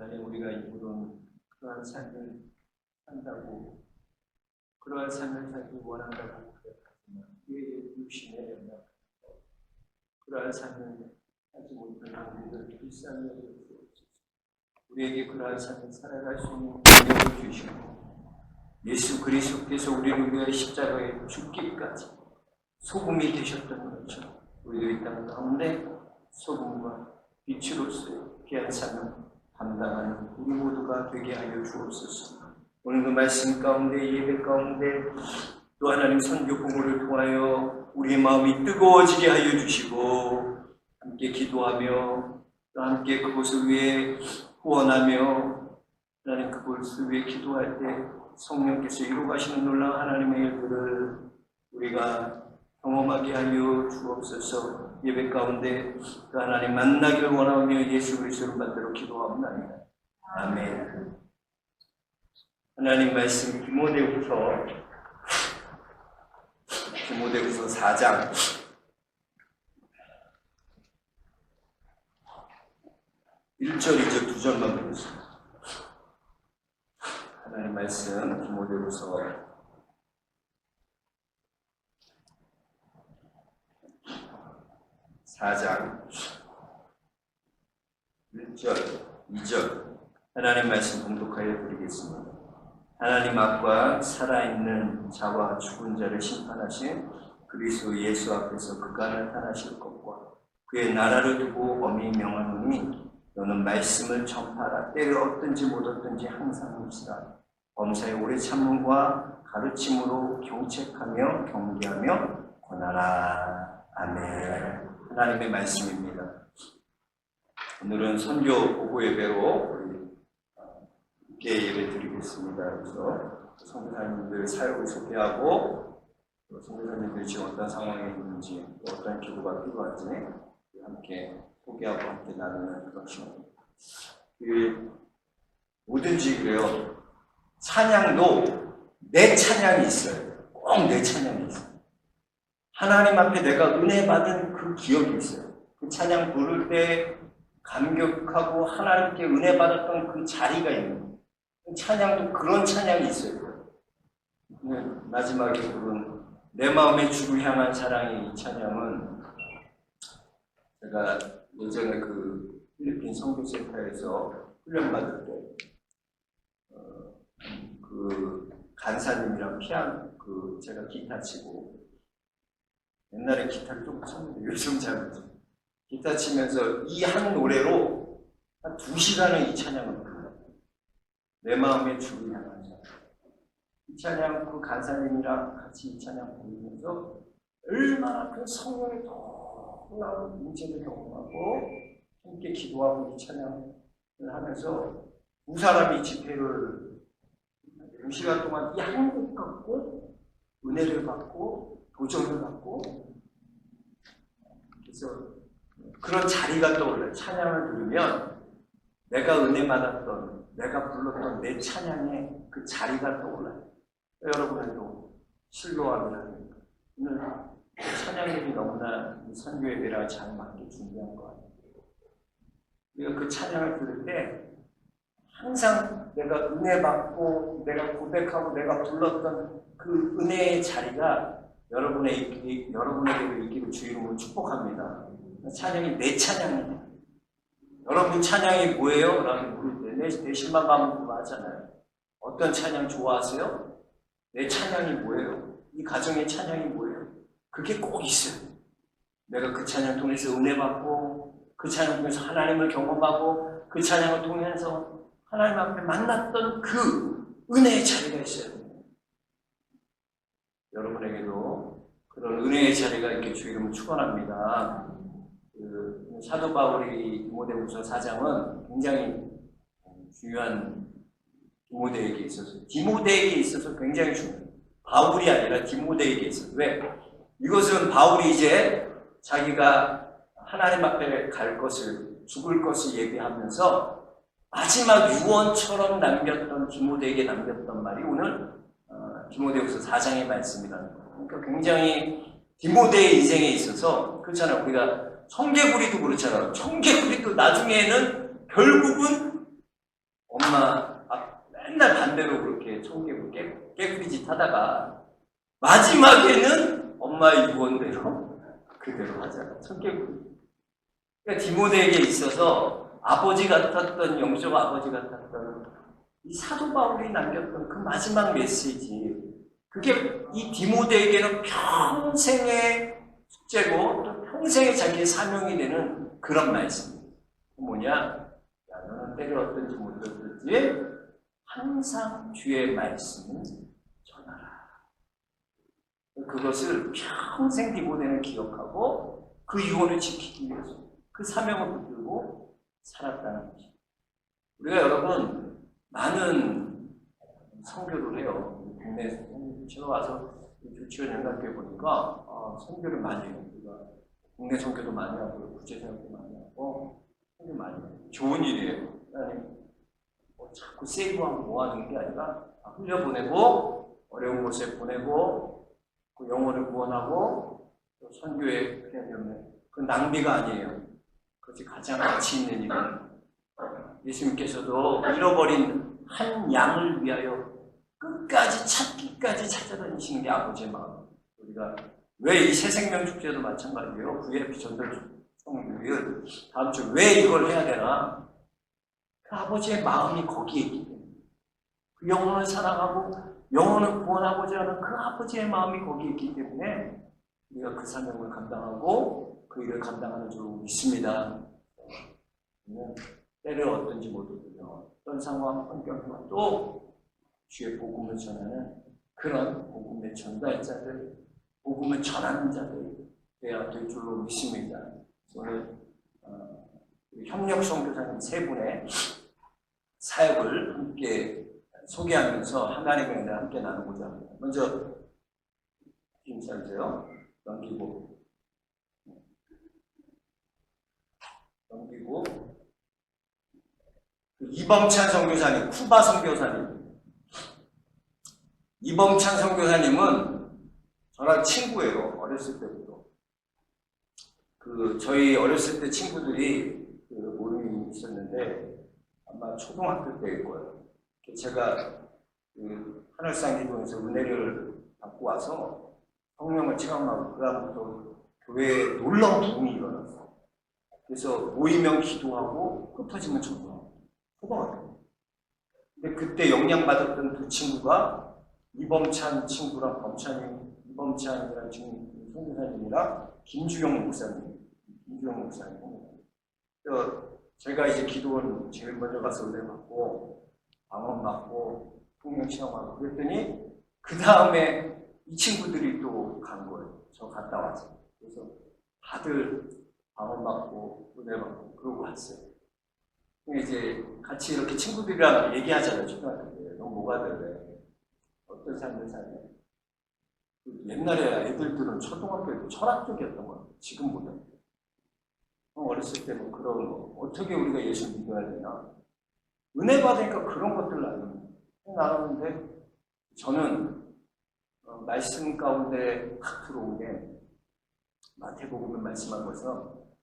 하나님, 우리가 이후로는 그러한 삶을 한다고, 그러한 삶을 살기 원한다고 고백하지만 우리에게 육신의 연약, 그러한 삶을 하지 못하는 우리를 불쌍히 여겨주옵소서. 우리에게 그러한 삶을 살아갈 수 있는 능력을 주시고, 예수 그리스도께서 우리를 위하여 십자가에 죽기까지 소금이 되셨던 것처럼 우리도 이 땅 가운데 소금과 빛으로서의 귀한 삶을 감당하는 우리 모두가 되게 하여 주옵소서. 오늘 그 말씀 가운데, 예배 가운데 또 하나님 선교 공부를 통하여 우리의 마음이 뜨거워지게 하여 주시고, 함께 기도하며 또 함께 그곳을 위해 후원하며 하나님 그곳을 위해 기도할 때 성령께서 이루가시는 놀라운 하나님의 일들을 우리가 경험하게 하여 주옵소서. 예배 가운데 그 하나님 만나기를 원하며 예수 그리스도를 받들어 기도하옵나이다. 아멘. 하나님 말씀 디모데후서 4장 1절, 2절, 2절만 보겠습니다. 하나님 말씀 디모데후서 4장 1절, 2절 하나님 말씀 봉독하여 드리겠습니다. 하나님 앞과 살아있는 자와 죽은 자를 심판하신 그리스도 예수 앞에서 그가 나타나실 것과 그의 나라를 두고 엄히 명하노니 너는 말씀을 전파하라. 때를 얻든지 못 얻든지 항상 묵시라. 범사의 오래 참음과 가르침으로 경책하며 경계하며 권하라. 아멘. 하나님의 말씀입니다. 오늘은 선교 보고 예배로 함께 예배 드리겠습니다. 그래서 선교사님들 사역을 소개하고 선교사님들이 지금 어떤 상황에 있는지, 어떤 기도가 필요한지 함께 소개하고 함께 나누는 그런 시간입니다. 뭐든지 그래요. 찬양도 내 찬양이 있어요. 꼭 내 찬양이 있어요. 하나님 앞에 내가 은혜 받은 그 기억이 있어요. 그 찬양 부를 때 감격하고 하나님께 은혜 받았던 그 자리가 있는 거예요. 찬양도 그런 찬양이 있어요. 마지막에 부른 내 마음의 주를 향한 사랑의 이 찬양은 제가 예전에 그 필리핀 선교센터에서 훈련받을 때 그 간사님이랑 피아노, 제가 기타 치고, 옛날에 기타를 좀 쳤는데 요즘 잘 못해요. 기타 치면서 이 한 노래로 한 2시간을 이 찬양을 불러요. 내 마음의 주를 향한 찬양. 이 찬양, 그 간사님이랑 같이 이 찬양 부르면서 얼마나 그 성령의 놀라운 임재를 경험하고 함께 기도하고 이 찬양을 하면서 두 사람이 집회를 2시간 동안 이 한 곡 갖고 은혜를 받고 도전을 받고, 그래서 그런 자리가 떠올라요. 찬양을 들으면 내가 은혜 받았던, 내가 불렀던 내 찬양의 그 자리가 떠올라요. 여러분들도 실로함이라는 오늘 찬양들이 너무나 선교 예배랑 잘 맞게 준비한 것 같아요. 우리가 그 찬양을 들을 때 항상 내가 은혜 받고 내가 고백하고 내가 불렀던 그 은혜의 자리가 여러분에게도 있기를 주 이름으로 축복합니다. 찬양이 내 찬양이에요. 여러분 찬양이 뭐예요? 라고 물을 때 내 신방 가면 그거 하잖아요. 어떤 찬양 좋아하세요? 내 찬양이 뭐예요? 이 가정의 찬양이 뭐예요? 그게 꼭 있어요. 내가 그 찬양 통해서 은혜 받고, 그 찬양 통해서 하나님을 경험하고, 그 찬양을 통해서 하나님 앞에 만났던 그 은혜의 자리가 있어요. 여러분에게도 그런 은혜의 자리가 있게 주 이름을 축원합니다. 사도 바울이 디모데후서 4장은 굉장히 중요한 디모데에게 있어서 굉장히 중요해요. 바울이 아니라 디모데에게 있어서. 왜? 이것은 바울이 이제 자기가 하나님 앞에 갈 것을, 죽을 것을 예비하면서 마지막 유언처럼 남겼던, 디모데에게 남겼던 말이 오늘 디모데후서 4장의 말씀이라는 거예요. 그러니까 굉장히 디모데의 인생에 있어서, 그렇잖아요. 우리가 청개구리도 그렇잖아요. 청개구리도 나중에는 결국은 맨날 반대로 그렇게 청개구 깨부리짓 하다가 마지막에는 엄마의 유언대로 그대로 하잖아. 청개구. 그러니까 디모데에게 있어서 아버지 같았던 영적 아버지 같았던 이 사도 바울이 남겼던 그 마지막 메시지, 그게 이 디모데에게는 평생의 숙제고 또 평생의 자기의 사명이 되는 그런 말씀이에요. 뭐냐? 야, 너는 때려 어떤지 못 어떨지 항상 주의 말씀을 전하라. 그것을 평생 디모데는 기억하고 그 유언을 지키기 위해서 그 사명을 붙들고 살았다는 것입니다. 우리가 여러분 많은 선교를 해요. 국내 제가 와서 조치원 연락해 보니까 선교를 많이 해요. 우리가 국내 선교도 많이 하고 국제선교도 많이 하고 선교 많이 해요. 좋은 일이에요. 자꾸 세이브하고 모아놓는 게 아니라 흘려보내고 어려운 곳에 보내고 그 영혼을 구원하고 또 선교에 필요하면 그 낭비가 아니에요. 그것이 가장 가치 있는 일은 예수님께서도 잃어버린 한 양을 위하여 끝까지 찾기까지 찾아다니시는 게 아버지의 마음. 우리가 왜 이 새생명 축제도 마찬가지예요. VIP 전달 성교일 다음 주 왜 이걸 해야 되나? 그 아버지의 마음이 거기에 있기 때문에 그 영혼을 사랑하고 영혼을 구원하고자 하는 그 아버지의 마음이 거기에 있기 때문에 우리가 그 사명을 감당하고 그 일을 감당하는 줄 믿습니다. 때를 어떤지 모르고요. 어떤 상황, 환경과 또 주의 복음을 전하는 그런 복음의 전달자들, 복음을 전하는 자들이 되어야 될 줄로 믿습니다. 오늘 협력 선교사님 세 분의 사역을 함께 소개하면서 하나님의 은혜를 함께 나누고자 합니다. 먼저 인사하세요. 넘기고 이범찬 선교사님, 쿠바 선교사님. 이범찬 선교사님은 저랑 친구예요. 어렸을 때부터. 저희 어렸을 때 친구들이 모임이 있었는데 아마 초등학교 때일 거예요. 제가 하늘상 기도에서 은혜를 받고 와서 성령을 체험하고 그 다음부터 교회에 놀라운 부흥이 일어났어요. 그래서 모이면 기도하고 흩어지면 전도하고 초등학교. 근데 그때 영향받았던 두 친구가 이범찬 친구랑 이범찬이랑 지금 선교사님이랑 김주영 목사님. 제가 이제 기도원 제일 먼저 가서 은혜 받고 방언 받고 성령 체험하고 그랬더니 그 다음에 이 친구들이 또 간 거예요. 저 갔다 와서. 그래서 다들 방언 받고 은혜 받고 그러고 왔어요. 이제 같이 이렇게 친구들이랑 얘기하잖아요. 초등학교 때. 너 뭐가 될래? 어떤 삶을 살래? 옛날에 애들들은 초등학교에도 철학적이었던 거예요. 지금보다. 어렸을 때 뭐 그런 거. 어떻게 우리가 예수 믿어야 되나? 은혜 받으니까 그런 것들을 나누는데 저는 말씀 가운데 탁 들어온 게 마태복음에 말씀한 것은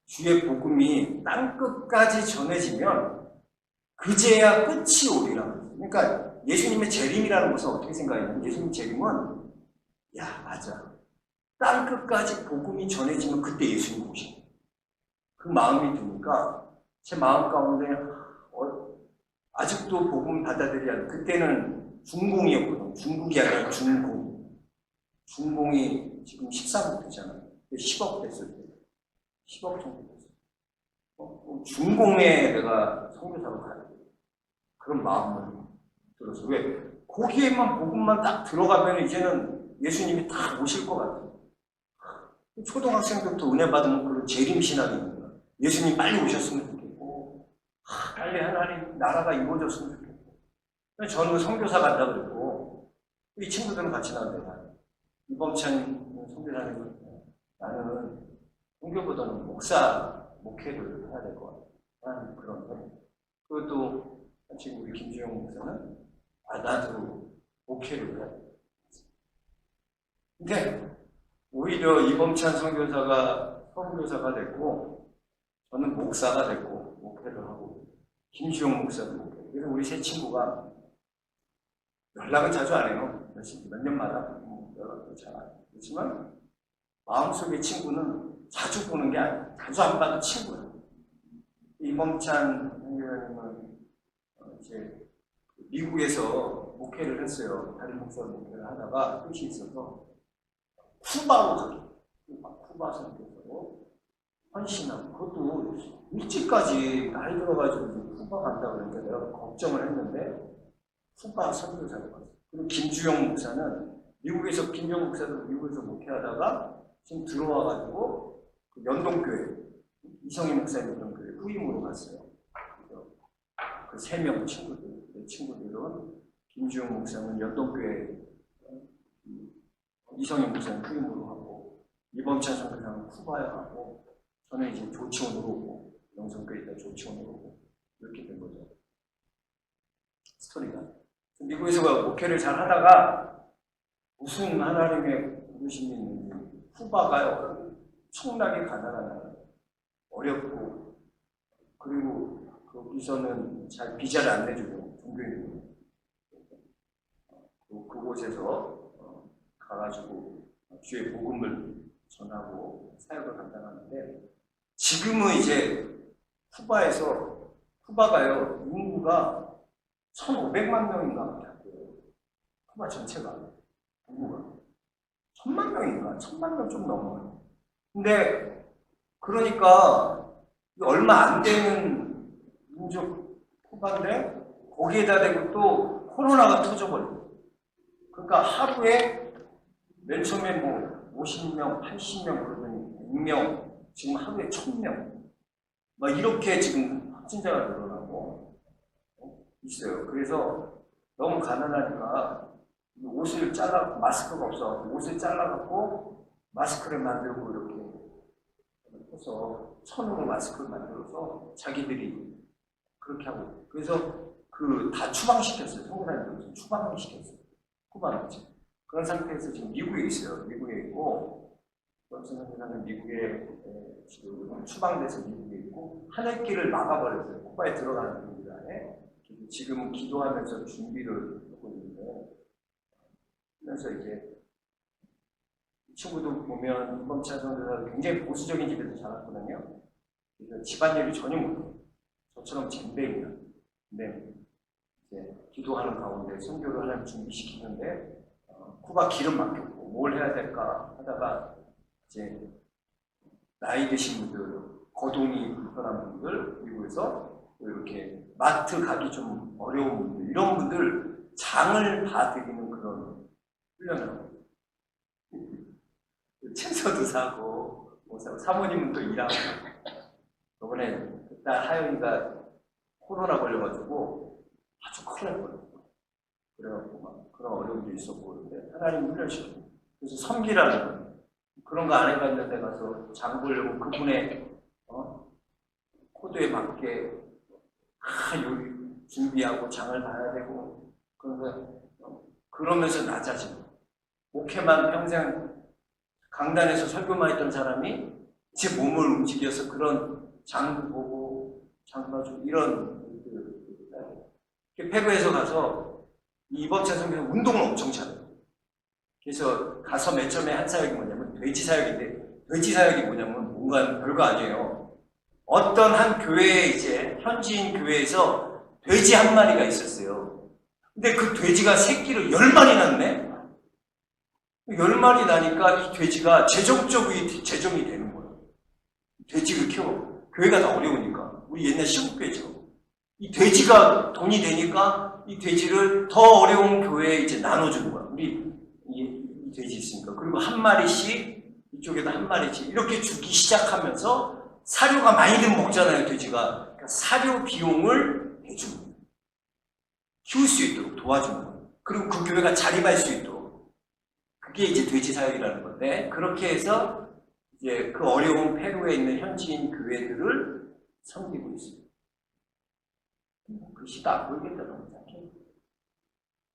주의 복음이 땅끝까지 전해지면 그제야 끝이 오리라. 그러니까 예수님의 재림이라는 것은 어떻게 생각해요? 예수님 재림은 야 맞아. 땅끝까지 복음이 전해지면 그때 예수님 오시고 그 마음이 드니까 제 마음 가운데 아직도 복음 받아들여야 돼. 그때는 중공이었거든. 중국이 아니라 중공. 중공이 지금 13억 되잖아요. 10억 됐을 때. 10억 정도 됐어요. 중공에 내가 선교사로 가야 돼. 그런 마음을 들어서. 왜? 거기에만 복음만 딱 들어가면 이제는 예수님이 다 오실 것 같아요. 초등학생들부터 은혜 받으면 그런 재림신학이 있는 거야. 예수님 빨리 오셨으면 좋겠고, 빨리 하나님 나라가 이루어졌으면 좋겠고. 저는 선교사 간다 그랬고, 이 친구들은 같이 나왔는데, 이범찬 선교사님은 나는 선교보다는 목회를 해야 될 것 같아. 그런 거. 그것도 지금 우리 김주영 목사는 나도 목회를 해야 돼. 근데 오히려 이범찬 선교사가 됐고 저는 목사가 됐고 목회를 하고 김주영 목사도 목회. 그래서 우리 세 친구가 연락은 자주 안 해요. 몇 년마다 연락도 잘 안 해요. 그렇지만 마음속의 친구는 자주 보는 게 아니에요. 자주 안 봐도 친구예요. 이범찬 형님은 이제 미국에서 목회를 했어요. 다른 목사 목회를 하다가 뜻이 있어서 쿠바로 가게. 쿠바 선교사로 헌신하고, 그것도 일찍까지 나이 들어가지고 쿠바 간다 그러니까 내가 걱정을 했는데 쿠바 선교사로 갔어요. 그리고 김주영 목사는 미국에서, 김주영 목사도 미국에서 목회하다가 지금 들어와가지고 그 연동교회, 이성희 목사님 연동교회 후임으로 갔어요. 그 3명 친구들, 내 친구들은 김주영 목사는 연동교회, 이성희 목사님 후임으로 하고, 이범찬 선교사는 쿠바에 가고, 저는 이제 조치원으로 오고, 영성교회 있다 조치원으로 오고, 이렇게 된 거죠. 스토리가. 미국에서 목회를 잘 하다가 무슨 하나님의 부르심이 있는지, 쿠바가요, 엄청나게 가난한 나라, 어렵고, 그리고 거기서는 잘 비자를 안 내주고, 종교인들. 그곳에서 가가지고 주의 복음을 전하고 사역을 감당하는데, 지금은 이제 쿠바가요, 인구가 1,500만 명인가 밖에 안 돼요. 쿠바 전체가, 인구가. 1,000만 명인가? 1,000만 명 좀 넘어요. 근데, 그러니까, 얼마 안 되는 민족 쿠바인데, 거기에다 대고 또 코로나가 터져버려요. 그러니까 하루에 맨 처음에 뭐 50명, 80명 그러더니 100명, 지금 하루에 1,000명. 막 이렇게 지금 확진자가 늘어나고 있어요. 그래서 너무 가난하니까 옷을 잘라, 마스크가 없어. 옷을 잘라갖고 마스크를 만들고 이렇게 해서 천으로 마스크를 만들어서 자기들이 그렇게 하고. 그래서 다 추방시켰어요. 선교사님들 추방시켰어요. 쿠바는 그런 상태에서 지금 미국에 있어요. 미국에 있고, 선교사는 미국에 지금 추방돼서 미국에 있고, 하늘길을 막아버렸어요. 쿠바에 들어가는 분들 안에. 지금은 기도하면서 준비를 하고 있는데, 그래서 이제 이 친구도 보면 이범찬 선교사가 굉장히 보수적인 집에서 자랐거든요. 그래서 집안일을 전혀 못해요. 저처럼 잼뱅이야. 근데 이제 기도하는 가운데 선교를 하나님 준비시키는데 쿠바 기름 막혔고 뭘 해야 될까 하다가 이제 나이 드신 분들, 거동이 불편한 분들, 미국에서 이렇게 마트 가기 좀 어려운 분들, 이런 분들 장을 봐드리는 그런 훈련을 하고, 채소도 사고, 뭐 사고, 사모님은 또 일하고. 이번에 딸 하영이가 코로나 걸려가지고 아주 큰일 났거든요. 그래갖고 막 그런 어려움도 있었고, 그런데 하나님 훈련시키고, 그래서 섬기라는 그런 거 안 해봤는 데 가서 장 보려고 그분의 코드에 맞게 요리 준비하고 장을 봐야 되고, 그러면서 낮아지고, 목회만 평생 강단에서 설교만 했던 사람이 제 몸을 움직여서 그런 장도 보고 장 봐주고 이런 페루에서 가서 이범찬 선교사는 운동을 엄청 잘해요. 그래서 가서 맨 처음에 한 사역이 뭐냐면 돼지 사역인데, 돼지 사역이 뭐냐면 뭔가 별거 아니에요. 어떤 한 교회에 이제 현지인 교회에서 돼지 한 마리가 있었어요. 근데 그 돼지가 새끼를 10마리 낳네? 10마리 나니까 이 돼지가 재정적으로 재정이 되는 거예요. 돼지를 키워. 교회가 다 어려우니까. 우리 옛날 시국교회죠. 이 돼지가 돈이 되니까 이 돼지를 더 어려운 교회에 이제 나눠주는 거야. 우리 이 돼지 있으니까. 그리고 한 마리씩, 이쪽에도 한 마리씩 이렇게 주기 시작하면서 사료가 많이들 먹잖아요, 돼지가. 그러니까 사료 비용을 해주는 거예요. 키울 수 있도록 도와주는 거예요. 그리고 그 교회가 자립할 수 있도록. 그게 이제 돼지 사역이라는 건데, 그렇게 해서 이제 그 어려운 페루에 있는 현지인 교회들을 섬기고 있어요. 글씨가 안 보이겠다는 거죠.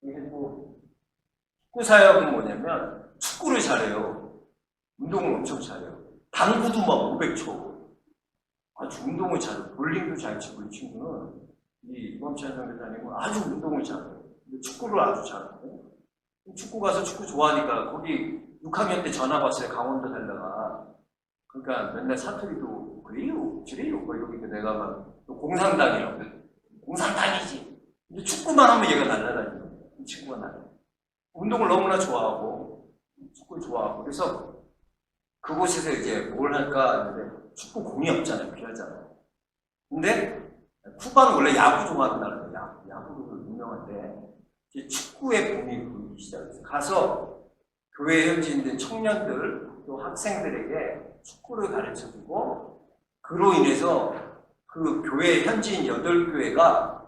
그리고 축구 사역은 뭐냐면 축구를 잘해요. 운동을 엄청 잘해요. 당구도 막 500초. 아주 운동을 잘해요. 볼링도 잘 치고 이 친구는 이 이범찬 선교사님은 아주 운동을 잘해요. 축구를 아주 잘하고 축구 가서 축구 좋아하니까 거기 6학년 때 전화 왔어요. 강원도 살다가. 그러니까 맨날 사투리도 그래요, 저래요. 뭐 이러니까 내가 막 공산당이라고. 공산당이지. 근데 축구만 하면 얘가 날라다니는 거예요. 친구가 날라. 운동을 너무나 좋아하고 축구를 좋아하고 그래서 그곳에서 이제 뭘 할까 했는데 축구 공이 없잖아요. 귀하잖아요. 근데 쿠바는 원래 야구 좋아하는 나라예요. 야구로 유명한데 이제 축구의 붐이 불기 시작했어요. 가서 교회 현지인들 청년들 또 학생들에게 축구를 가르쳐주고 그로 인해서 그 교회 현지인 8교회가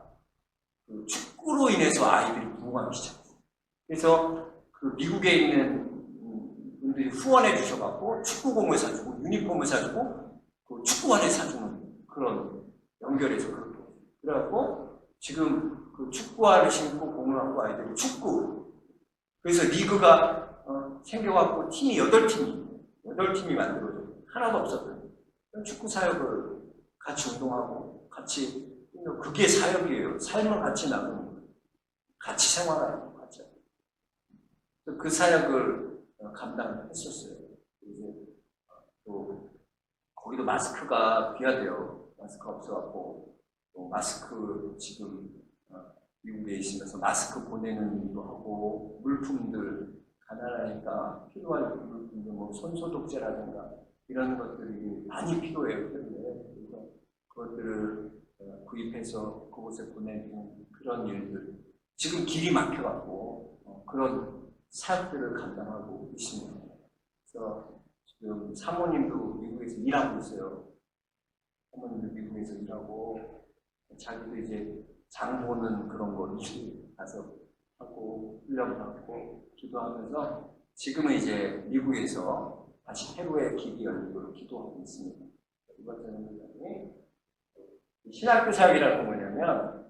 그 축구로 인해서 아이들이 부흥하기 시작했어요. 그래서 그 미국에 있는 분들이 후원해 주셔갖고 축구공을 사주고 유니폼을 사주고 그 축구화를 사주는 그런 연결해서 그렇게. 그래갖고 지금 그 축구화를 신고 공을 하고 아이들이 축구. 그래서 리그가 생겨갖고 팀이 8팀이 만들어져요. 하나도 없었거든요. 축구 사역을 같이 운동하고 같이 그게 사역이에요. 삶을 같이 나누는 거예요. 같이 생활하는 거 같이. 그 사역을 감당했었어요. 이제 또 거기도 마스크가 귀하대요. 마스크가 없어갖고 또 마스크 지금 미국에 있으면서 마스크 보내는 일도 하고 물품들 가난하니까 필요한 물품들 뭐 손소독제라든가 이런 것들이 많이 필요해요. 그래서 그것들을 구입해서 그곳에 보내는 그런 일들 지금 길이 막혀갖고 그런 사역들을 감당하고 있습니다. 그래서 지금 사모님도 미국에서 일하고 있어요. 사모님도 미국에서 일하고 자기도 이제 장 보는 그런 거 가서 하고 훈련받고 기도하면서 지금은 이제 미국에서 다시 페루의 길이 열리도록 기도하고 있습니다. 이번 전문가님이 신학교 사역이라는 건 뭐냐면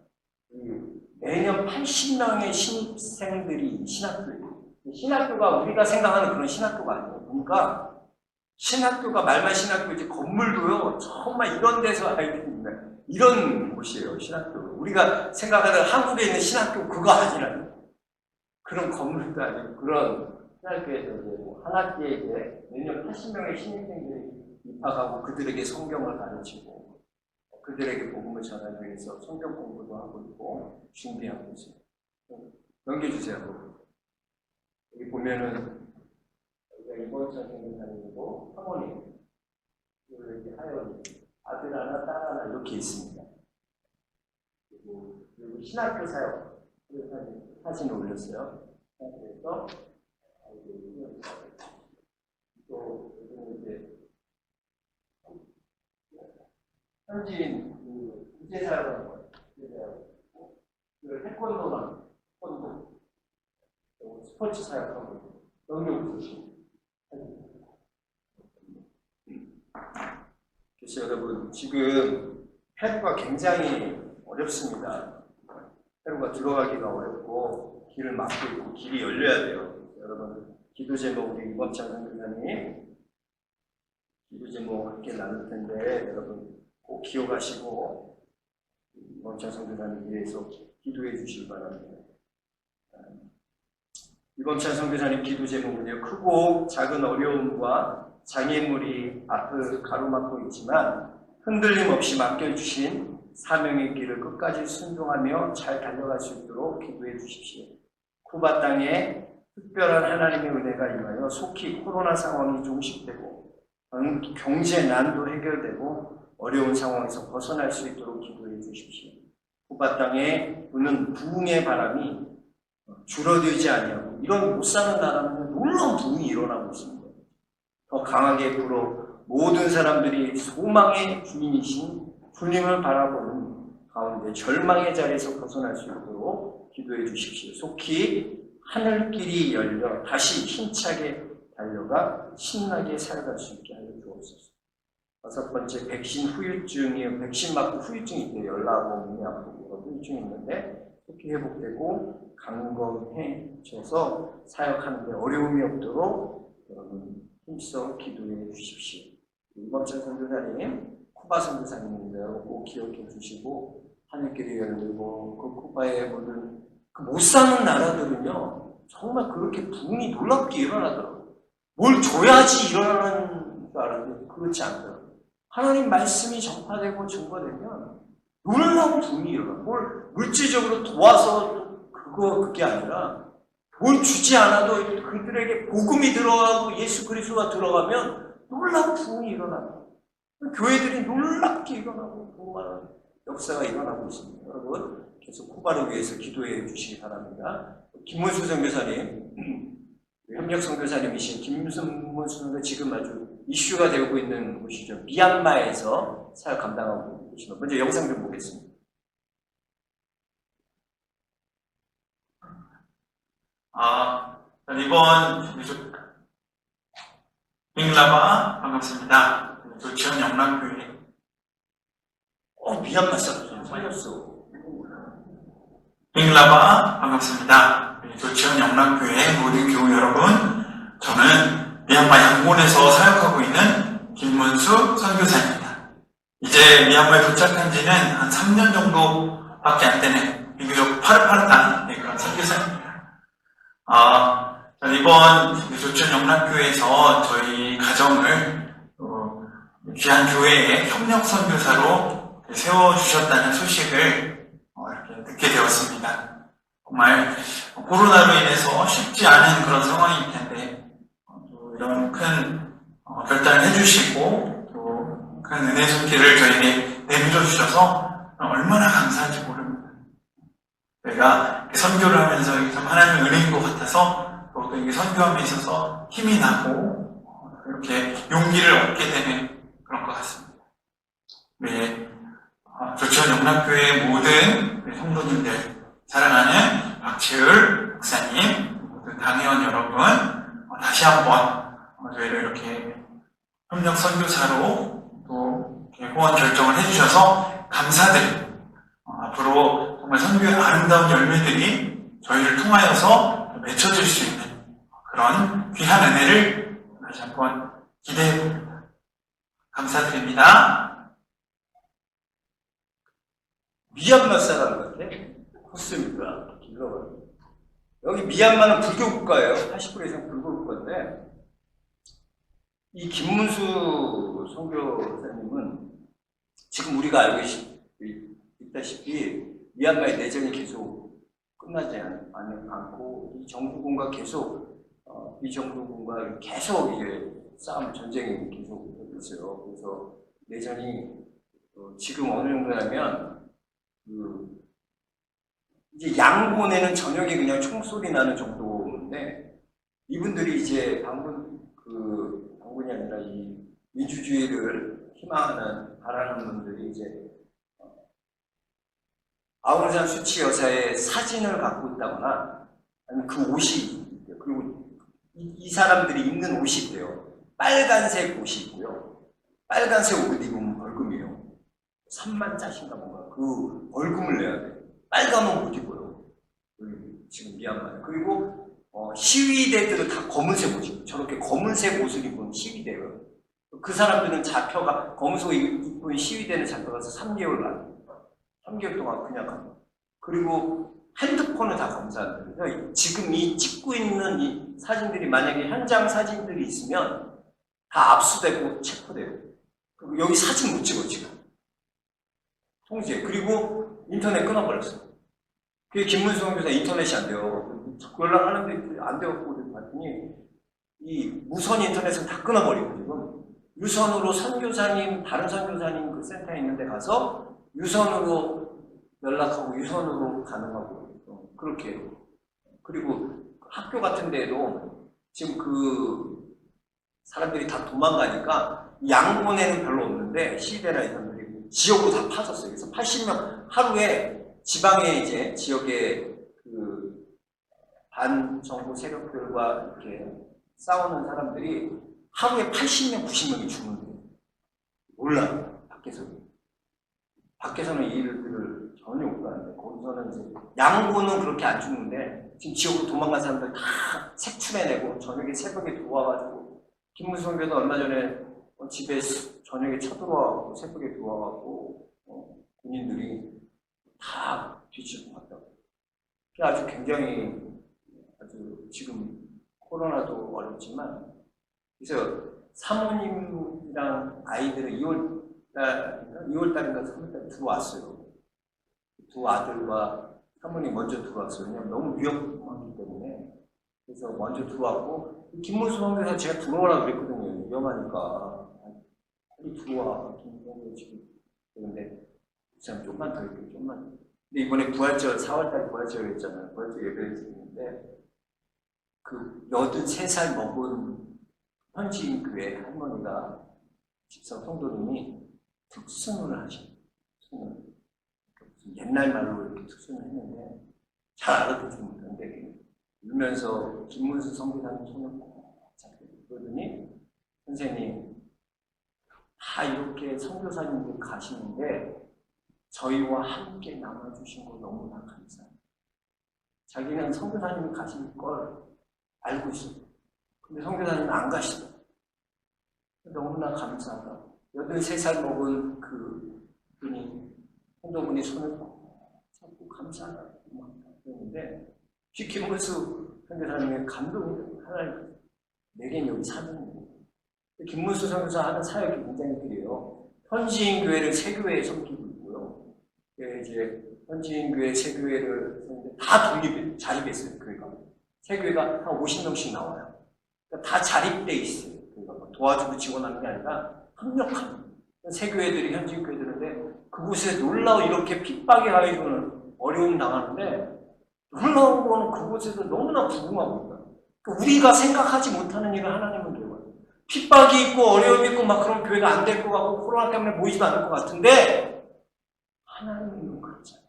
매년 80명의 신입생들이 신학교예요. 신학교가 우리가 생각하는 그런 신학교가 아니에요. 그러니까 신학교가 말만 신학교이지 건물도요 정말 이런 데서 아이들이 있는 이런 곳이에요. 신학교. 우리가 생각하는 한국에 있는 신학교 그거 아니라요. 그런 건물도 아니고 그런 신학교에서 이제 한 학기에 이제 매년 80명의 신입생들이 입학하고 그들에게 성경을 가르치고 그들에게 복음을 전하기 위해서 성경 공부도 하고 있고 준비하고 있습니다. 넘겨주세요. 여기 보면은 여기가 이범찬 선교사님이고 사모님 그리고 여기 하연이 아들 하나 딸 하나 이렇게 있습니다. 그리고 신학교 사역 사진 올렸어요. 그래서 또 여기는 이제 현지인 구제 사역하는 거예요. 그 태권도나 태권도 스포츠 사역하고 영역 그래서 여러분 지금 페루가 굉장히 어렵습니다. 페루가 들어가기가 어렵고 길을 막고 있고 길이 열려야 돼요. 여러분 기도 제목 우리 이범찬 선교사님 기도 제목 함께 나눌 텐데 여러분 꼭 기억하시고 이범찬 선교사님 위해서 기도해 주시기 바랍니다. 이범찬 선교사님 기도 제목은요 크고 작은 어려움과 장애물이 앞을 가로막고 있지만 흔들림 없이 맡겨주신 사명의 길을 끝까지 순종하며 잘 달려갈 수 있도록 기도해 주십시오. 쿠바 땅에 특별한 하나님의 은혜가 임하여 속히 코로나 상황이 종식되고 경제 난도 해결되고 어려운 상황에서 벗어날 수 있도록 기도해 주십시오. 쿠바 땅에 부는 부흥의 바람이 줄어들지 아니하고 이런 못 사는 나라는 놀라운 부흥이 일어나고 있습니다. 더 강하게 불어 모든 사람들이 소망의 주인이신 주님을 바라보는 가운데 절망의 자리에서 벗어날 수 있도록 기도해 주십시오. 속히 하늘길이 열려 다시 힘차게 달려가 신나게 살아갈 수 있게 하여 주옵소서. 5번째, 백신 후유증이요. 백신 맞고 후유증이 있대요. 열나고 몸이 아프고 후유증이 있는데 속히 회복되고 강건해져서 사역하는 데 어려움이 없도록 여러분 힘써 기도해 주십시오. 이범찬 선교사님, 쿠바 선교사님인데요. 꼭 기억해 주시고 하늘길이 열리고 그 쿠바의 모든 그 못 사는 나라들은요 정말 그렇게 부흥이 놀랍게 일어나더라고요. 뭘 줘야지 일어나는 줄 알았는데 그렇지 않더라고요. 하나님 말씀이 전파되고 증거되면 놀라운 부흥이 일어나요. 뭘 물질적으로 도와서 그게 아니라 뭘 주지 않아도 그들에게 복음이 들어가고 예수 그리스도가 들어가면 놀라운 부흥이 일어나요. 교회들이 놀랍게 일어나고 부흥하는 역사가 일어나고 있습니다. 여러분 계속 쿠바를 위해서 기도해 주시기 바랍니다. 김문수 선교사님, 협력 선교사님이신 김문수 선교사 지금 아주 이슈가 되고 있는 곳이죠. 미얀마에서 사역 감당하고 계시는 먼저 영상 좀 보겠습니다. 이번 빙라바 반갑습니다. 조치원 영락교회. 미얀마 사람 살렸어. 빙라바 반갑습니다. 조치원 영락교회 모든 교우 여러분, 저는 미얀마 양곤에서 사역하고 있는 김문수 선교사입니다. 이제 미얀마에 도착한 지는 한 3년 정도밖에 안 되는 비교적 파릇파릇한 그런 선교사입니다. 이번 조치원 영락교회에서 저희 가정을 귀한 교회의 협력 선교사로 세워주셨다는 소식을 이렇게 듣게 되었습니다. 정말 코로나로 인해서 쉽지 않은 그런 상황일 텐데 이런 큰 결단을 해주시고 또 큰 은혜 손길을 저에게 내밀어 주셔서 얼마나 감사한지 모릅니다. 내가 선교를 하면서 참 하나님의 은혜인 것 같아서 또 이게 선교함에 있어서 힘이 나고 이렇게 용기를 얻게 되는 그런 것 같습니다. 우리 조치원 영락교회 모든 성도님들, 사랑하는 박지을 목사님, 모든 당회원 여러분, 다시 한번 저희를 이렇게 협력 선교사로 또 후원 결정을 해주셔서 감사드립니다. 앞으로 정말 선교의 아름다운 열매들이 저희를 통하여서 맺혀질 수 있는 그런 귀한 은혜를 다시 한번 기대해 봅니다. 감사드립니다. 미얀마 사람 같아? 코스입니다. 길러가. 여기 미얀마는 불교 국가예요. 80% 이상 불교 국가인데 이 김문수 선교사님은 지금 우리가 알고 있다시피 미얀마의 내전이 계속 끝나지 않고 이 정부군과 계속 비정부군과 계속 이게 싸움 전쟁이 계속 되고 있어요. 그래서 내전이 지금 어느 정도냐면 이제 양곤에는 저녁에 그냥 총소리 나는 정도인데 이분들이 이제 방군이 아니라 이 민주주의를 희망하는 바라는 분들이 이제 아웅산 수치 여사의 사진을 갖고 있다거나 아니면 그 옷이 있대요. 그리고 이 사람들이 입는 옷이 있대요. 빨간색 옷이 있고요. 빨간색 옷 입으면 벌금이에요. 3만 짜신가 뭔가 그 벌금을 내야 돼. 빨간 옷 못 입어요. 지금 미얀마에. 그리고 시위대들은 다 검은색 옷이고 저렇게 검은색 옷을 입은 시위대예요. 그 사람들은 잡혀가 검은색 입은 시위대는 잡혀가서 3개월 간. 3개월 동안 그냥 간. 그리고 핸드폰을 다 검사한대요. 지금 이 찍고 있는 이 사진들이 만약에 현장 사진들이 있으면 다 압수되고 체포돼요. 그리고 여기 사진 못 찍어 지금. 통제. 그리고 인터넷 끊어버렸어요. 그게 김문수 선교사 인터넷이 안 돼요. 연락하는데 안 돼갖고 봤더니 이 무선 인터넷을 다 끊어버리고 지금 유선으로 선교사님, 다른 선교사님 그 센터에 있는 데 가서 유선으로 연락하고 유선으로 가능하고 그렇게. 그리고 학교 같은 데에도 지금 그 사람들이 다 도망가니까 양곤에는 별로 없는데 시대나 이 사람들이 지역으로 다 파졌어요. 그래서 80명 하루에 지방의 이제 지역의 그 반정부 세력들과 이렇게 싸우는 사람들이 하루에 80명, 90명이 죽는데 몰라. 밖에서는 이 일들을 전혀 못 하는데 거기서는 이제 양고는 그렇게 안 죽는데 지금 지역으로 도망간 사람들 다 색출해내고 저녁에 새벽에 들어와가지고 김문수 선교사 얼마 전에 집에 저녁에 쳐들어와가지고 새벽에 들어와가지고 군인들이 다 뒤집어 봤다고. 그게 아주 굉장히 아주 지금 코로나도 어렵지만 그래서 사모님이랑 아이들은 2월달인가 3월달에 들어왔어요. 두 아들과 사모님 먼저 들어왔어요. 왜냐면 너무 위험하기 때문에. 그래서 먼저 들어왔고 김문수 선교사 제가 들어오라고 그랬거든요. 위험하니까. 빨리 들어와. 김문수 지금. 그런데 참 좀만 더 있고 좀만. 근데 이번에 부활절 4월달 부활절이었잖아요. 부활절 예배를 드리는데 그 83살 먹은 현지인 교회 할머니가 집사 성도님이 특순을 하셔요. 옛날 말로 이렇게 특순을 했는데 잘 알아듣지 못하는데 울면서 김문수 선교사님 손을 꼭 잡고 그러더니 선생님 다 이렇게 선교사님들 가시는데 저희와 함께 남아주신 거 너무나 감사해요. 자기는 선교사님이 가실 걸 알고 있어요. 근데 선교사님은 안 가시더라고요. 너무나 감사하다. 83살 먹은 그 분이, 성도분이 손을 잡고 감사하다고 막 그러는데, 김문수 선교사님의 감동이 하나님, 내겐 여기 사는데. 김문수 선교사 하는 사역이 굉장히 그래요. 현지인 교회를 세 교회에 섬기고 있고요. 이제 현지인 교회 세 교회를 다 자립했어요, 교회가. 세 교회가 한 50명씩 나와요. 그러니까 다 자립돼 있어요. 그러니까 도와주고 지원하는 게 아니라 협력하는. 세 교회들이 현지인 교회들인데 그곳에 놀라워 이렇게 핍박에 가해주는 어려움 당하는데 놀라운 거는 그곳에서 너무나 부흥하고 있다. 우리가 생각하지 못하는 일을 하나님은 해요. 핍박이 있고 어려움이 있고 막 그런 교회가 안 될 것 같고 코로나 때문에 모이지도 않을 것 같은데 하나님은 용감하잖아요.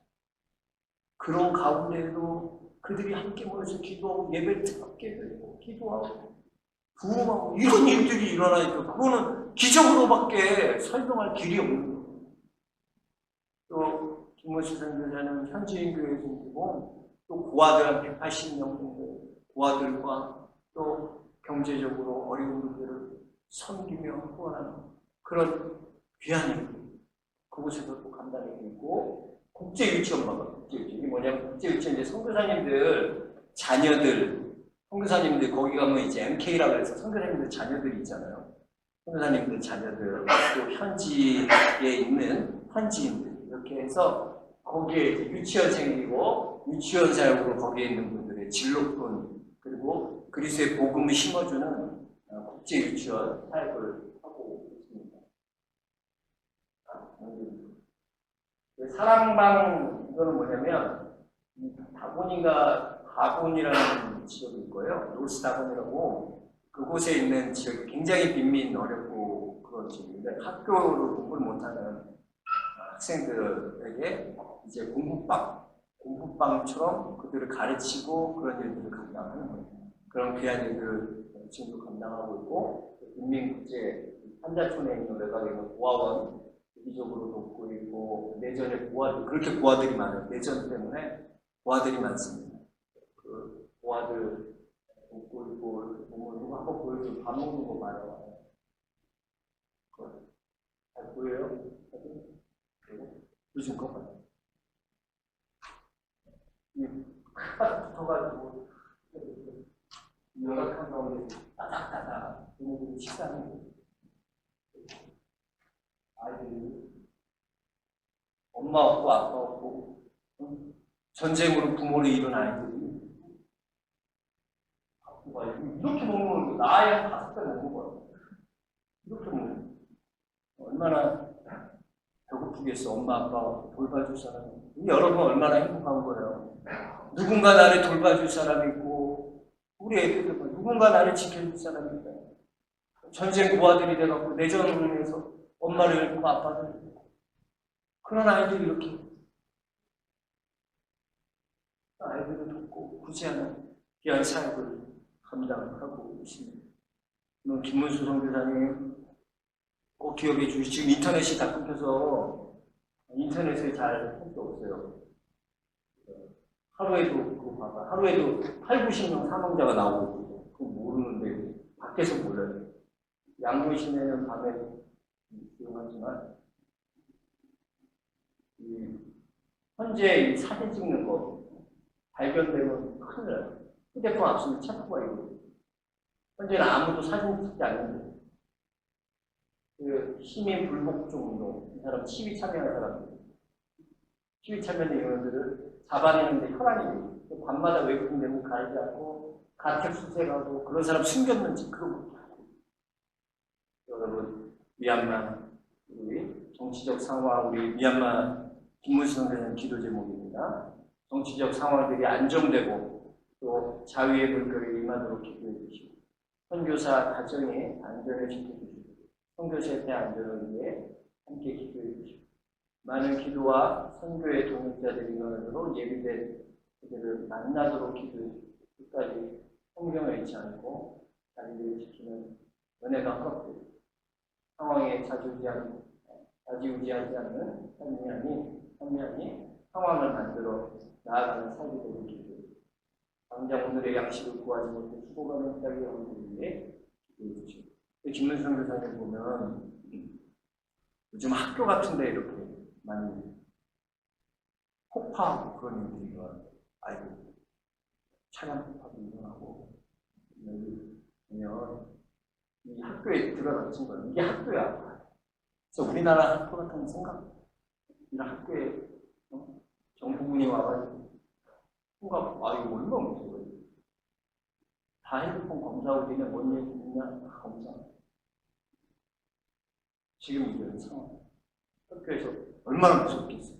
그런 가운데에도 그들이 함께 모여서 기도하고 예배를 함께 드리고 기도하고 부흥하고 이런 일들이 일어나니까 그거는 기적으로밖에 설명할 길이 없는 거예요. 또 김문수 선교사는 현지인 교회에 생기고 또 고아들 180명 정도 고아들과 또 경제적으로 어려운 분들을 섬기며 후원하는 그런 귀한 일 그곳에서 또 감당하고 있고 국제유치원마가 국제유치원 이게 뭐냐면 국제유치원 이제 선교사님들 자녀들 선교사님들 거기 가면 이제 MK라고 해서 선교사님들 자녀들이 있잖아요. 선교사님들 자녀들 또 현지에 있는 현지인들 이렇게 해서 거기에 이제 유치원생이고 유치원 사역으로 거기에 있는 분들의 진로권 그리고 그리스도의 복음을 심어주는 국제유치원 사역을 하고 있습니다. 사랑방 이거는 뭐냐면 다곤이라는 지역이 있고요. 노스 다곤이라고 그곳에 있는 지역이 굉장히 빈민 어렵고 그런 지역인데 학교를 공부를 못하는 학생들에게 이제 공부방처럼 그들을 가르치고 그런 일들을 감당하는 거예요. 그런 귀한 일들을 지금도 감당하고 있고 빈민국제 한자촌에 있는 외곽에 있는 고아원 주기적으로 돕고 있고 내전에 고아들 그렇게 고아들이 많아요. 내전 때문에 고아들이 많습니다. 그 고아들 돕고 있고 보면 한번 보여줘 밥 먹는 거 봐요. 잘 보여요? 요즘 거 봐요. 딱 붙어가지고 연락한 가운데 따닥따닥 얘네들이 식사하는 거예요. 아이들이 엄마 없고 아빠 없고 전쟁으로 부모를 잃은 아이들이 이렇게 먹는 거 나이 한 5배 먹는 거예요. 이렇게 먹는 거예요. 얼마나 배고프겠어. 엄마 아빠 돌봐줄 사람이 여러분 얼마나 행복한 거예요. 누군가 나를 돌봐줄 사람이 있고 우리 애들도 누군가 나를 지켜줄 사람이 있고 전쟁 고아들이 돼갖고 내전을 해서 엄마를 잃고 아빠를 잃고 그런 아이들이 이렇게 아이들을 돕고 구제하는 귀한 사역을 감당하고 있습니다. 김문수 선교사님 꼭 기억해 주시고 지금 인터넷이 다 끊겨서 인터넷에 잘 할 수 없어요. 하루에도 그거 봐봐. 하루에도 8, 90명 사망자가 나오고 그거 모르는데 밖에서 몰라요. 양군 시내는 밤에 조용하지만 현재 이 사진 찍는 거 발견되면 큰일 나요. 휴대폰 없으면 체포가 이거. 현재는 아무도 사진 찍지 않는데. 그 시민 불복종 운동, 이 사람 시위 참여한 사람들. 시위 참여한 인원들을 잡아내는데 혈안이 돼요. 밤마다 외국인 내고 가지 않고 가택 수색하고 그런 사람 숨겼는지 그런 거. 여러분, 미얀마 우리 정치적 상황, 우리 미얀마 김문수 선생님 기도 제목입니다. 정치적 상황들이 안정되고 또 자유의 물결이 임하도록 기도해 주시고 선교사 가정의 안전을 지켜주시고 선교사에 대한 안전을 위해 함께 기도해 주시고 많은 기도와 선교의 동역자들이 일어나도록 예비된 그들을 만나도록 기도해 주시고 끝까지 성경을 잃지 않고 자기를 지키는 은혜가 허락되고 상황에 좌지우지하지 않는 현미안이 상황을 만들어 나아가는 삶이 되는 기도. 당장 오늘의 양식을 구하지 못해 수고하는 자기 영혼을 위해 기도해 주시고. 김문성 교사님 보면 요즘 학교 같은데 이렇게 많이 폭파하고 그런 일들이 일어나요. 아이고 차량 폭파도 일어나고 보면 이 학교에 들어갔던 거예요. 이게 학교야. 그래서 우리나라 학교 같은 생각, 이런 학교에 정부군이 와가지고 생각, 아 이거 얼마나 무서워요. 다 핸드폰 검사하고 니네 뭔 얘기 있냐 다 검사. 지금 이런 상황. 학교에서 얼마나 무섭겠어요.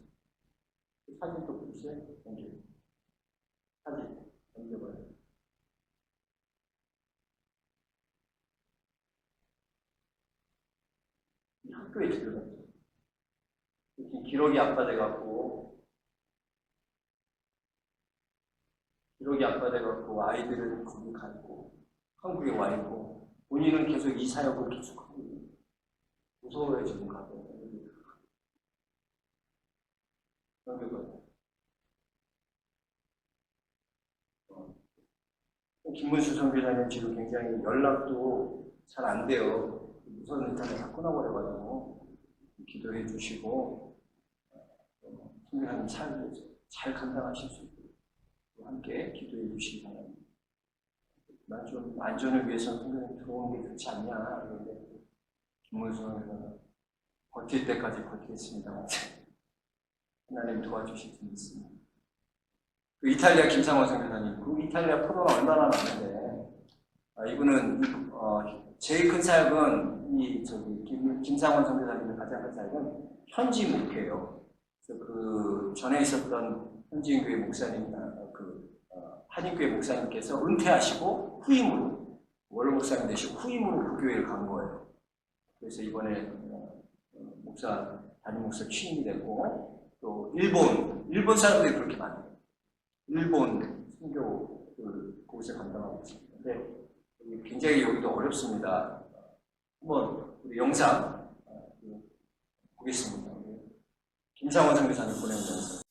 사진도 글쎄 옮겨. 사진 옮겨봐요. 학교에 들어갔죠. 기록이 악화돼갖고 아이들은 거기 가있고 한국에 와있고 본인은 계속 이 사역을 계속하고 있는 무서워요 지금 가고. 김문수 선교사님 지금 굉장히 연락도 잘 안 돼요. 무선 인터넷 다 끊어버려가지고 기도해 주시고 선교사님 잘 감당하실 수 있도록 함께 기도해 주시기 바랍니다. 난 좀 안전을 위해서 선교사님 들어오는 게 좋지 않냐 그런데 김문수 선교사님 버틸 때까지 버티겠습니다. 하나님 도와주실 수 있습니다. 그 이탈리아 김상원 선교사님, 그 이탈리아 포로가 얼마나 많은데 이분은 제일 큰 사역은 김상원 선교사님의 가장 큰 사역은 현지 목회예요. 그래서 그 전에 있었던 현지인교회 목사님, 한인교회 목사님께서 은퇴하시고 후임으로 원로 목사님 되시고 후임으로 그 교회를 간 거예요. 그래서 이번에 담임 목사 취임이 됐고 또 일본 사람들이 그렇게 많아요. 일본 선교를 거기서 감당하고 있습니다. 근데 굉장히 여기도 어렵습니다. 한번 우리 영상 보겠습니다. 김상원 선교사님 보내면서.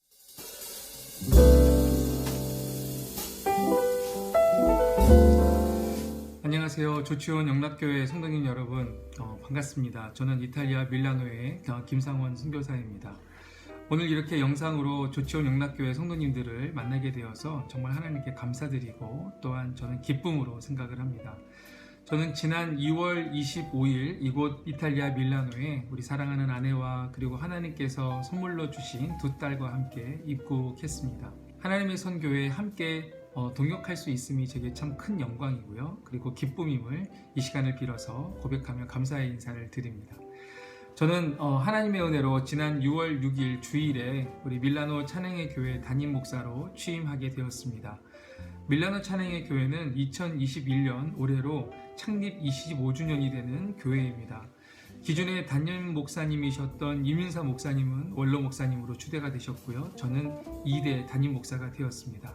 안녕하세요. 조치원 영락교회 성도님 여러분, 반갑습니다. 저는 이탈리아 밀라노의 김상원 선교사입니다. 오늘 이렇게 영상으로 조치원 영락교회 성도님들을 만나게 되어서 정말 하나님께 감사드리고 또한 저는 기쁨으로 생각을 합니다. 저는 지난 2월 25일 이곳 이탈리아 밀라노에 우리 사랑하는 아내와 그리고 하나님께서 선물로 주신 두 딸과 함께 입국했습니다. 하나님의 선교에 함께 동역할 수 있음이 제게 참 큰 영광이고요. 그리고 기쁨임을 이 시간을 빌어서 고백하며 감사의 인사를 드립니다. 저는 하나님의 은혜로 지난 6월 6일 주일에 우리 밀라노 찬양의 교회 담임 목사로 취임하게 되었습니다. 밀라노 찬양의 교회는 2021년 올해로 창립 25주년이 되는 교회입니다. 기존에 담임 목사님이셨던 이민사 목사님은 원로 목사님으로 추대가 되셨고요. 저는 2대 담임 목사가 되었습니다.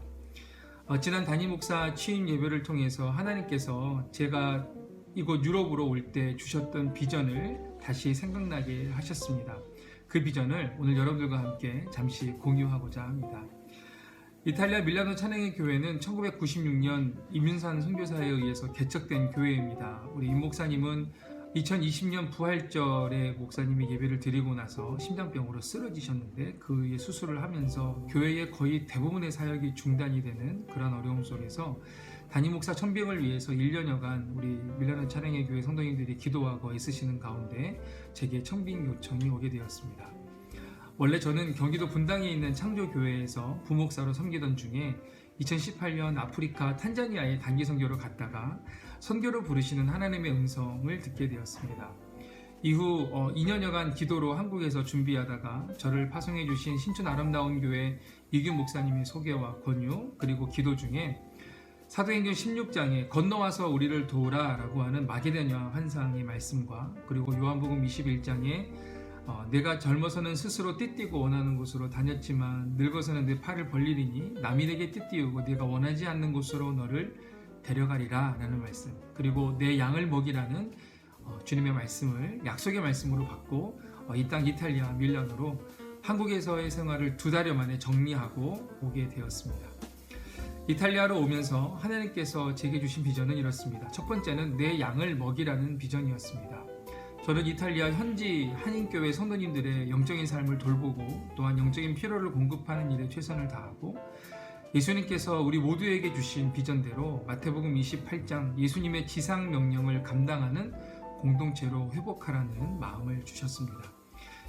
지난 담임 목사 취임 예배를 통해서 하나님께서 제가 이곳 유럽으로 올 때 주셨던 비전을 다시 생각나게 하셨습니다. 그 비전을 오늘 여러분들과 함께 잠시 공유하고자 합니다. 이탈리아 밀라노 찬양의 교회는 1996년 이민산 선교사에 의해서 개척된 교회입니다. 우리 임 목사님은 2020년 부활절에 목사님이 예배를 드리고 나서 심장병으로 쓰러지셨는데 그 후에 수술을 하면서 교회의 거의 대부분의 사역이 중단이 되는 그런 어려움 속에서 담임 목사 천병을 위해서 1년여간 우리 밀라노 찬양의 교회 성도님들이 기도하고 애쓰시는 가운데 제게 청빙 요청이 오게 되었습니다. 원래 저는 경기도 분당에 있는 창조교회에서 부목사로 섬기던 중에 2018년 아프리카 탄자니아에 단기 선교로 갔다가 선교를 부르시는 하나님의 음성을 듣게 되었습니다. 이후 2년여간 기도로 한국에서 준비하다가 저를 파송해 주신 신촌 아름다운 교회 이규 목사님의 소개와 권유 그리고 기도 중에 사도행전 16장에 건너와서 우리를 도우라 라고 하는 마게도냐 환상의 말씀과 그리고 요한복음 21장에 내가 젊어서는 스스로 띠띠고 원하는 곳으로 다녔지만 늙어서는 내 팔을 벌리리니 남이 내게 띠띠우고 내가 원하지 않는 곳으로 너를 데려가리라 라는 말씀, 그리고 내 양을 먹이라는 주님의 말씀을 약속의 말씀으로 받고 이 땅 이탈리아 밀라노로 한국에서의 생활을 2달여 만에 정리하고 오게 되었습니다. 이탈리아로 오면서 하나님께서 제게 주신 비전은 이렇습니다. 첫 번째는 내 양을 먹이라는 비전이었습니다. 저는 이탈리아 현지 한인교회 성도님들의 영적인 삶을 돌보고 또한 영적인 필요를 공급하는 일에 최선을 다하고 예수님께서 우리 모두에게 주신 비전대로 마태복음 28장 예수님의 지상명령을 감당하는 공동체로 회복하라는 마음을 주셨습니다.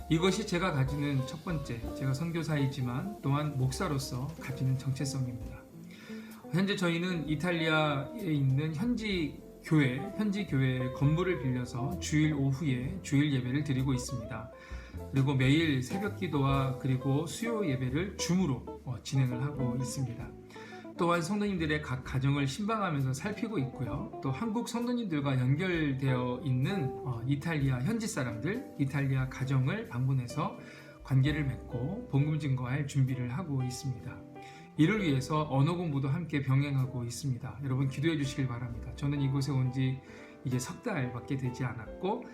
이것이 제가 가지는 첫 번째, 제가 선교사이지만 또한 목사로서 가지는 정체성입니다. 현재 저희는 이탈리아에 있는 현지 교회 건물을 빌려서 주일 오후에 주일 예배를 드리고 있습니다. 그리고 매일 새벽 기도와 그리고 수요 예배를 줌으로 진행을 하고 있습니다. 또한 성도님들의 각 가정을 신방하면서 살피고 있고요. 또 한국 성도님들과 연결되어 있는 이탈리아 현지 사람들, 이탈리아 가정을 방문해서 관계를 맺고 복음 증거할 준비를 하고 있습니다. 이를 위해서 언어 공부도 함께 병행하고 있습니다. 여러분 기도해 주시길 바랍니다. 저는 이곳에 온 지 이제 3달밖에 되지 않았고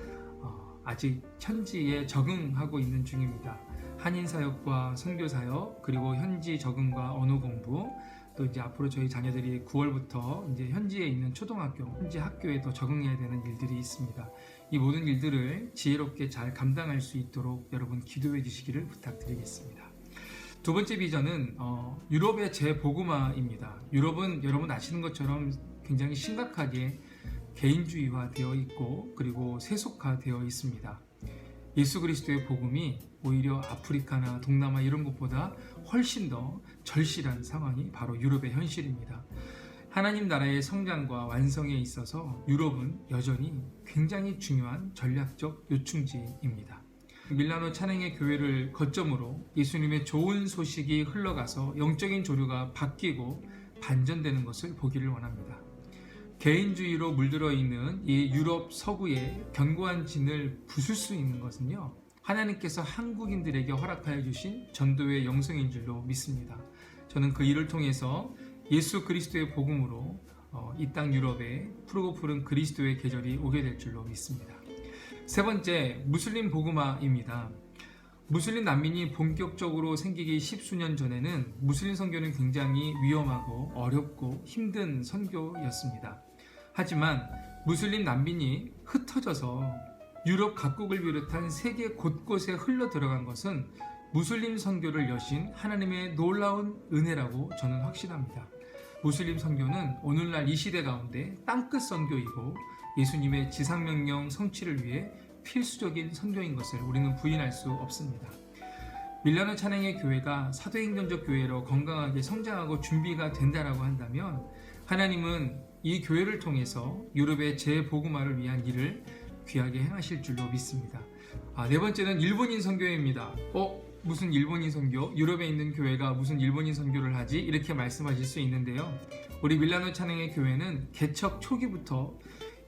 아직 현지에 적응하고 있는 중입니다. 한인 사역과 선교 사역, 그리고 현지 적응과 언어 공부, 또 이제 앞으로 저희 자녀들이 9월부터 이제 현지에 있는 초등학교, 현지 학교에 더 적응해야 되는 일들이 있습니다. 이 모든 일들을 지혜롭게 잘 감당할 수 있도록 여러분 기도해 주시기를 부탁드리겠습니다. 두 번째 비전은 유럽의 재복음화입니다. 유럽은 여러분 아시는 것처럼 굉장히 심각하게 개인주의화 되어 있고 그리고 세속화되어 있습니다. 예수 그리스도의 복음이 오히려 아프리카나 동남아 이런 곳보다 훨씬 더 절실한 상황이 바로 유럽의 현실입니다. 하나님 나라의 성장과 완성에 있어서 유럽은 여전히 굉장히 중요한 전략적 요충지입니다. 밀라노 찬양의 교회를 거점으로 예수님의 좋은 소식이 흘러가서 영적인 조류가 바뀌고 반전되는 것을 보기를 원합니다. 개인주의로 물들어 있는 이 유럽 서구의 견고한 진을 부술 수 있는 것은요, 하나님께서 한국인들에게 허락하여 주신 전도의 영성인 줄로 믿습니다. 저는 그 일을 통해서 예수 그리스도의 복음으로 이 땅 유럽에 푸르고 푸른 그리스도의 계절이 오게 될 줄로 믿습니다. 세 번째, 무슬림 복음화입니다. 무슬림 난민이 본격적으로 생기기 십수년 전에는 무슬림 선교는 굉장히 위험하고 어렵고 힘든 선교였습니다. 하지만 무슬림 난민이 흩어져서 유럽 각국을 비롯한 세계 곳곳에 흘러 들어간 것은 무슬림 선교를 여신 하나님의 놀라운 은혜라고 저는 확신합니다. 무슬림 선교는 오늘날 이 시대 가운데 땅끝 선교이고 예수님의 지상명령 성취를 위해 필수적인 선교인 것을 우리는 부인할 수 없습니다. 밀라노 찬양의 교회가 사도행전적 교회로 건강하게 성장하고 준비가 된다라고 한다면 하나님은 이 교회를 통해서 유럽의 재복음화를 위한 일을 귀하게 행하실 줄로 믿습니다. 네 번째는 일본인 선교입니다. 무슨 일본인 선교? 유럽에 있는 교회가 무슨 일본인 선교를 하지? 이렇게 말씀하실 수 있는데요. 우리 밀라노 찬양의 교회는 개척 초기부터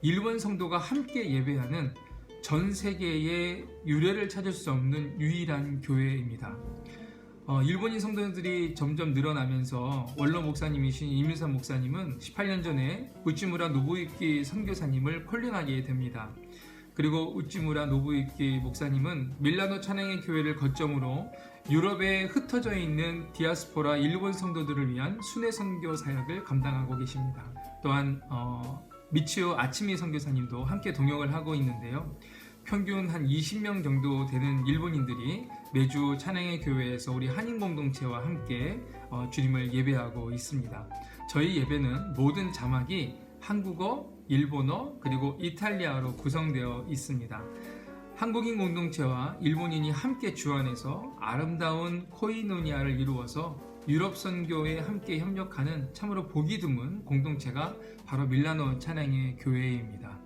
일본 성도가 함께 예배하는 전 세계의 유래를 찾을 수 없는 유일한 교회입니다. 일본인 성도들이 점점 늘어나면서 원로 목사님이신 이민선 목사님은 18년 전에 우찌무라 노부유키 선교사님을 콜링하게 됩니다. 그리고 우찌무라 노부유키 목사님은 밀라노 찬양의 교회를 거점으로 유럽에 흩어져 있는 디아스포라 일본 성도들을 위한 순회 선교 사역을 감당하고 계십니다. 또한 미치오 아치미 선교사님도 함께 동역을 하고 있는데요. 평균 한 20명 정도 되는 일본인들이 매주 찬양의 교회에서 우리 한인 공동체와 함께 주님을 예배하고 있습니다. 저희 예배는 모든 자막이 한국어, 일본어, 그리고 이탈리아어로 구성되어 있습니다. 한국인 공동체와 일본인이 함께 주안해서 아름다운 코이노니아를 이루어서 유럽 선교에 함께 협력하는 참으로 보기 드문 공동체가 바로 밀라노 찬양의 교회입니다.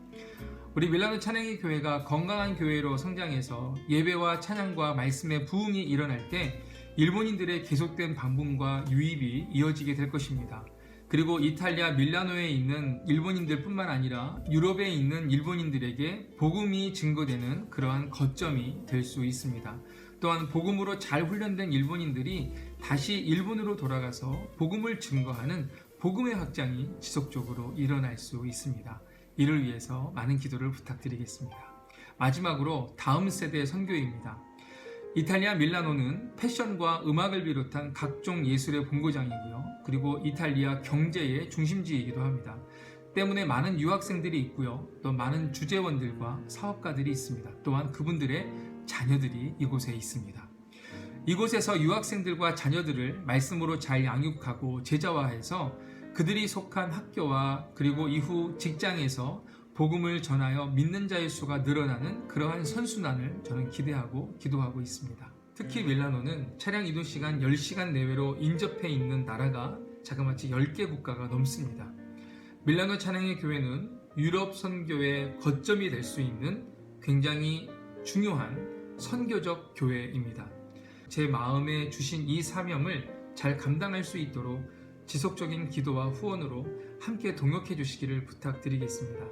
우리 밀라노 찬양의 교회가 건강한 교회로 성장해서 예배와 찬양과 말씀의 부흥이 일어날 때 일본인들의 계속된 방문과 유입이 이어지게 될 것입니다. 그리고 이탈리아 밀라노에 있는 일본인들 뿐만 아니라 유럽에 있는 일본인들에게 복음이 증거되는 그러한 거점이 될 수 있습니다. 또한 복음으로 잘 훈련된 일본인들이 다시 일본으로 돌아가서 복음을 증거하는 복음의 확장이 지속적으로 일어날 수 있습니다. 이를 위해서 많은 기도를 부탁드리겠습니다. 마지막으로 다음 세대 선교입니다. 이탈리아 밀라노는 패션과 음악을 비롯한 각종 예술의 본고장이고요. 그리고 이탈리아 경제의 중심지이기도 합니다. 때문에 많은 유학생들이 있고요. 또 많은 주재원들과 사업가들이 있습니다. 또한 그분들의 자녀들이 이곳에 있습니다. 이곳에서 유학생들과 자녀들을 말씀으로 잘 양육하고 제자화해서 그들이 속한 학교와 그리고 이후 직장에서 복음을 전하여 믿는 자의 수가 늘어나는 그러한 선순환을 저는 기대하고 기도하고 있습니다. 특히 밀라노는 차량 이동 시간 10시간 내외로 인접해 있는 나라가 자그마치 10개 국가가 넘습니다. 밀라노 찬양의 교회는 유럽 선교의 거점이 될 수 있는 굉장히 중요한 선교적 교회입니다. 제 마음에 주신 이 사명을 잘 감당할 수 있도록 지속적인 기도와 후원으로 함께 동역해 주시기를 부탁드리겠습니다.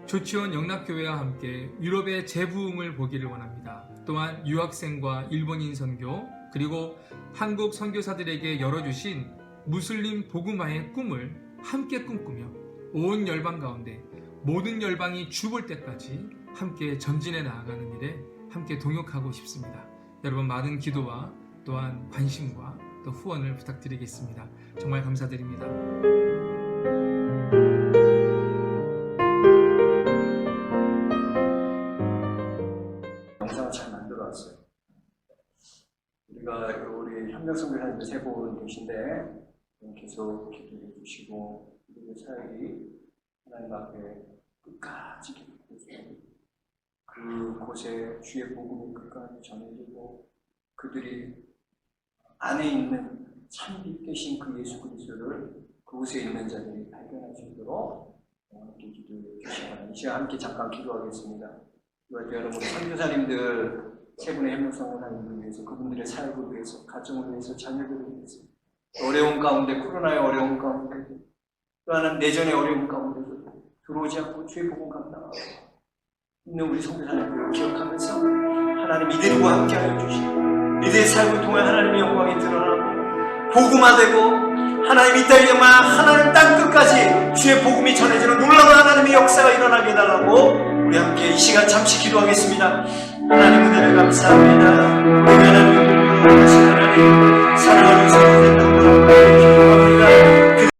조치원 영락교회와 함께 유럽의 재부흥을 보기를 원합니다. 또한 유학생과 일본인 선교 그리고 한국 선교사들에게 열어주신 무슬림 복음화의 꿈을 함께 꿈꾸며 온 열방 가운데 모든 열방이 주볼 때까지 함께 전진해 나아가는 일에 함께 동역하고 싶습니다. 여러분 많은 기도와 또한 관심과 또 후원을 부탁드리겠습니다. 정말 감사드립니다. 영상을 잘 만들어왔어요. 우리 협력선교사님들 세 분 계신데 계속 기도해 주시고 우리의 사역이 하나님 앞에 끝까지 기도해 그곳에 주의 복음이 끝까지 전해지고 그들이 안에 있는 참 빛되신 그 예수 그리스도를 그곳에 있는 자들이 발견할 수 있도록 함께 기도해 주시기 바랍니다. 이 시간 함께 잠깐 기도하겠습니다. 여러분 선교사님들 세 분의 협력선교사님들 위해서 그분들의 사역을 위해서 가정을 위해서 자녀들을 위해서 어려운 가운데 코로나의 어려운 가운데 또 하나는 내전의 어려운 가운데서 들어오지 않고 주의 복음 감당하고 있는 우리 선교사님들을 기억하면서 하나님 이들과 함께하여 주시고 이들의 삶을 통해 하나님의 영광이 드러나고 복음화되고 하나님 이 땅에 정말 하나님 땅 끝까지 주의 복음이 전해지는 놀라운 하나님의 역사가 일어나게 해달라고 우리 함께 이 시간 잠시 기도하겠습니다. 하나님 은혜를 감사합니다. 우리 하나님 사랑하는 성도들